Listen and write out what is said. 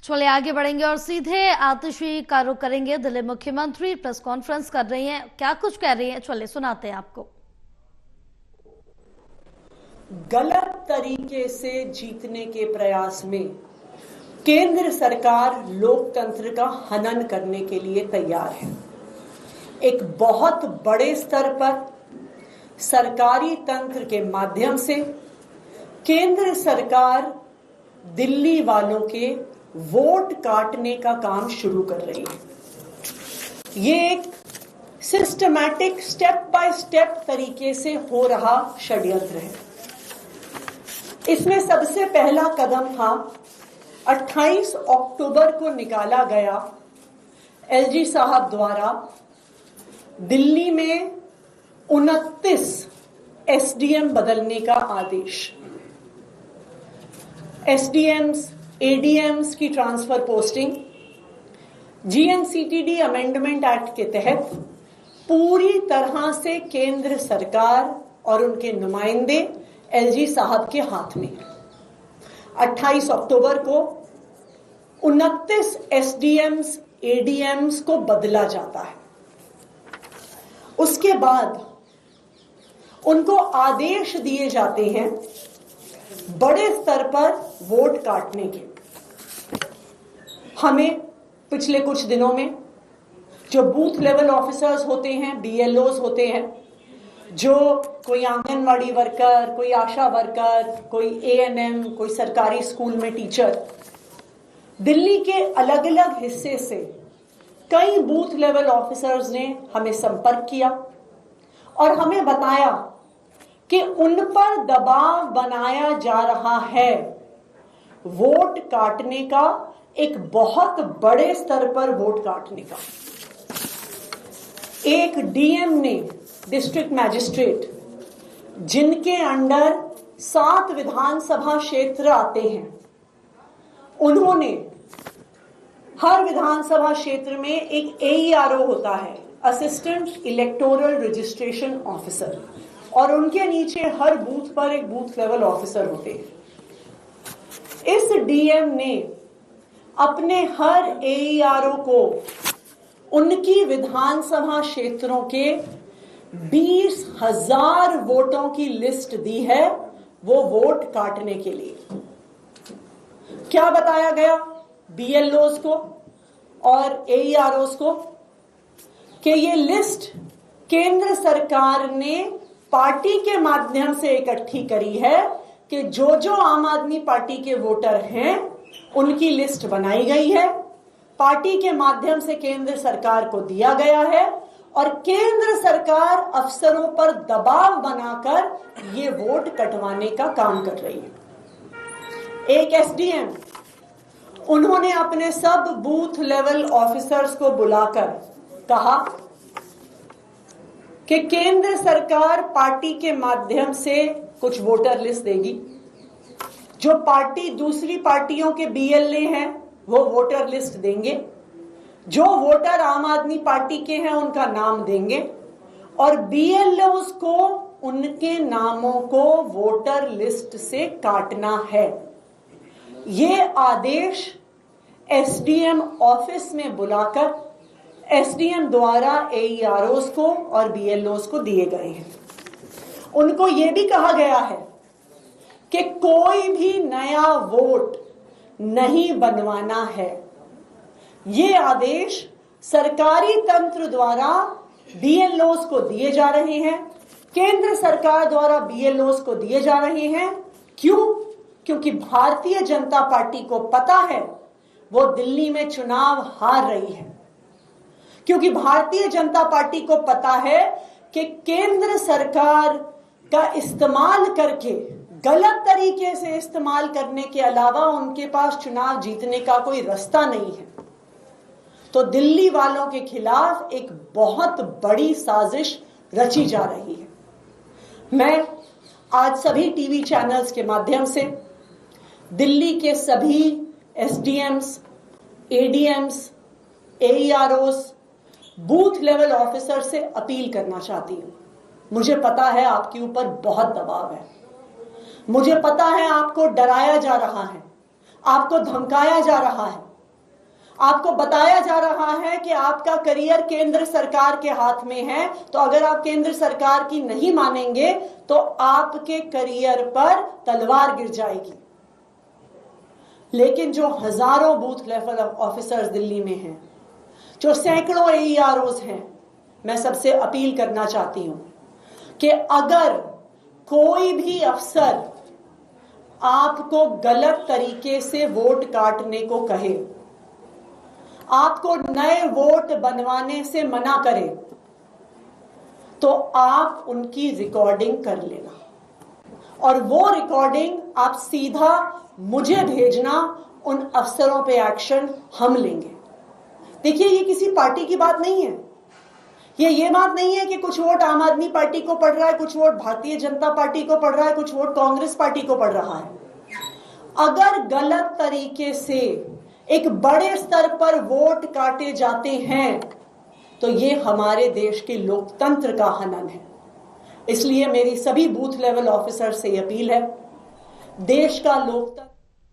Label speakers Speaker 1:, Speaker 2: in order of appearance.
Speaker 1: चलिए आगे बढ़ेंगे और सीधे आतिशी का रुख करेंगे। दिल्ली मुख्यमंत्री प्रेस कॉन्फ्रेंस कर रही हैं, क्या कुछ कह रही हैं, चलिए सुनाते हैं आपको।
Speaker 2: गलत तरीके से जीतने के प्रयास में केंद्र सरकार लोकतंत्र का हनन करने के लिए तैयार है। एक बहुत बड़े स्तर पर सरकारी तंत्र के माध्यम से केंद्र सरकार दिल्ली वालों के वोट काटने का काम शुरू कर रही है। ये एक सिस्टमैटिक स्टेप बाय स्टेप तरीके से हो रहा षड्यंत्र है। इसमें सबसे पहला कदम था 28 अक्टूबर को निकाला गया एलजी साहब द्वारा दिल्ली में 29 एसडीएम बदलने का आदेश। एसडीएम्स, एडीएम्स की transfer posting GNCTD amendment act के तहत पूरी तरह से केंद्र सरकार और उनके नुमाइंदे एलजी साहब के हाथ में। 28 अक्टूबर को 29 एसडीएम्स, एडीएम्स को बदला जाता है। उसके बाद उनको आदेश दिए जाते हैं बड़े स्तर पर वोट काटने के। हमें पिछले कुछ दिनों में जो बूथ लेवल ऑफिसर्स होते हैं, बीएलओज होते हैं, जो कोई आंगनवाड़ी वर्कर, कोई आशा वर्कर, कोई एएनएम, कोई सरकारी स्कूल में टीचर, दिल्ली के अलग अलग हिस्से से कई बूथ लेवल ऑफिसर्स ने हमें संपर्क किया और हमें बताया कि उन पर दबाव बनाया जा रहा है वोट काटने का, एक बहुत बड़े स्तर पर वोट काटने का। एक डीएम ने, डिस्ट्रिक्ट मैजिस्ट्रेट, जिनके अंडर 7 विधानसभा क्षेत्र आते हैं, उन्होंने हर विधानसभा क्षेत्र में एक एईआरओ होता है, असिस्टेंट इलेक्टोरल रजिस्ट्रेशन ऑफिसर, और उनके नीचे हर बूथ पर एक बूथ लेवल ऑफिसर होते हैं। इस डीएम ने अपने हर एईआरओ को उनकी विधानसभा क्षेत्रों के 20,000 वोटों की लिस्ट दी है वो वोट काटने के लिए। क्या बताया गया बीएलओज को और एईआरओज को कि ये लिस्ट केंद्र सरकार ने पार्टी के माध्यम से इकट्ठी करी है कि जो जो आम आदमी पार्टी के वोटर हैं उनकी लिस्ट बनाई गई है, पार्टी के माध्यम से केंद्र सरकार को दिया गया है और केंद्र सरकार अफसरों पर दबाव बनाकर ये वोट कटवाने का काम कर रही है। एक एसडीएम, उन्होंने अपने सब बूथ लेवल ऑफिसर्स को बुलाकर कहा कि केंद्र सरकार पार्टी के माध्यम से कुछ वोटर लिस्ट देगी, जो पार्टी दूसरी पार्टियों के बीएलए हैं वो वोटर लिस्ट देंगे, जो वोटर आम आदमी पार्टी के हैं उनका नाम देंगे और बीएलओज को उनके नामों को वोटर लिस्ट से काटना है। ये आदेश एसडीएम ऑफिस में बुलाकर एसडीएम द्वारा एईआरओज को और बीएलओज को दिए गए हैं। उनको यह भी कहा गया है कि कोई भी नया वोट नहीं बनवाना है। ये आदेश सरकारी तंत्र द्वारा बीएलओज को दिए जा रहे हैं, केंद्र सरकार द्वारा बीएलओज को दिए जा रहे हैं। क्यों? क्योंकि भारतीय जनता पार्टी को पता है वो दिल्ली में चुनाव हार रही है, क्योंकि भारतीय जनता पार्टी को पता है कि केंद्र सरकार का इस्तेमाल करके, गलत तरीके से इस्तेमाल करने के अलावा उनके पास चुनाव जीतने का कोई रास्ता नहीं है। तो दिल्ली वालों के खिलाफ एक बहुत बड़ी साजिश रची जा रही है। मैं आज सभी टीवी चैनल्स के माध्यम से दिल्ली के सभी एसडीएम्स, एडीएम्स, एईआरओस, बूथ लेवल ऑफिसर से अपील करना चाहती हूं। मुझे पता है आपके ऊपर बहुत दबाव है, मुझे पता है आपको डराया जा रहा है, आपको धमकाया जा रहा है, आपको बताया जा रहा है कि आपका करियर केंद्र सरकार के हाथ में है, तो अगर आप केंद्र सरकार की नहीं मानेंगे तो आपके करियर पर तलवार गिर जाएगी। लेकिन जो हजारों बूथ लेवल ऑफिसर्स दिल्ली में हैं, जो सैकड़ों AEROs हैं, मैं सबसे अपील करना चाहती हूं कि अगर कोई भी अफसर आपको गलत तरीके से वोट काटने को कहे, आपको नए वोट बनवाने से मना करे, तो आप उनकी रिकॉर्डिंग कर लेना और वो रिकॉर्डिंग आप सीधा मुझे भेजना। उन अफसरों पे एक्शन हम लेंगे। देखिए, ये किसी पार्टी की बात नहीं है। ये बात नहीं है कि कुछ वोट आम आदमी पार्टी को पड़ रहा है, कुछ वोट भारतीय जनता पार्टी को पड़ रहा है, कुछ वोट कांग्रेस पार्टी को पड़ रहा है। अगर गलत तरीके से एक बड़े स्तर पर वोट काटे जाते हैं तो ये हमारे देश के लोकतंत्र का हनन है। इसलिए मेरी सभी बूथ लेवल ऑफिसर से अपील है, देश का लोकतंत्र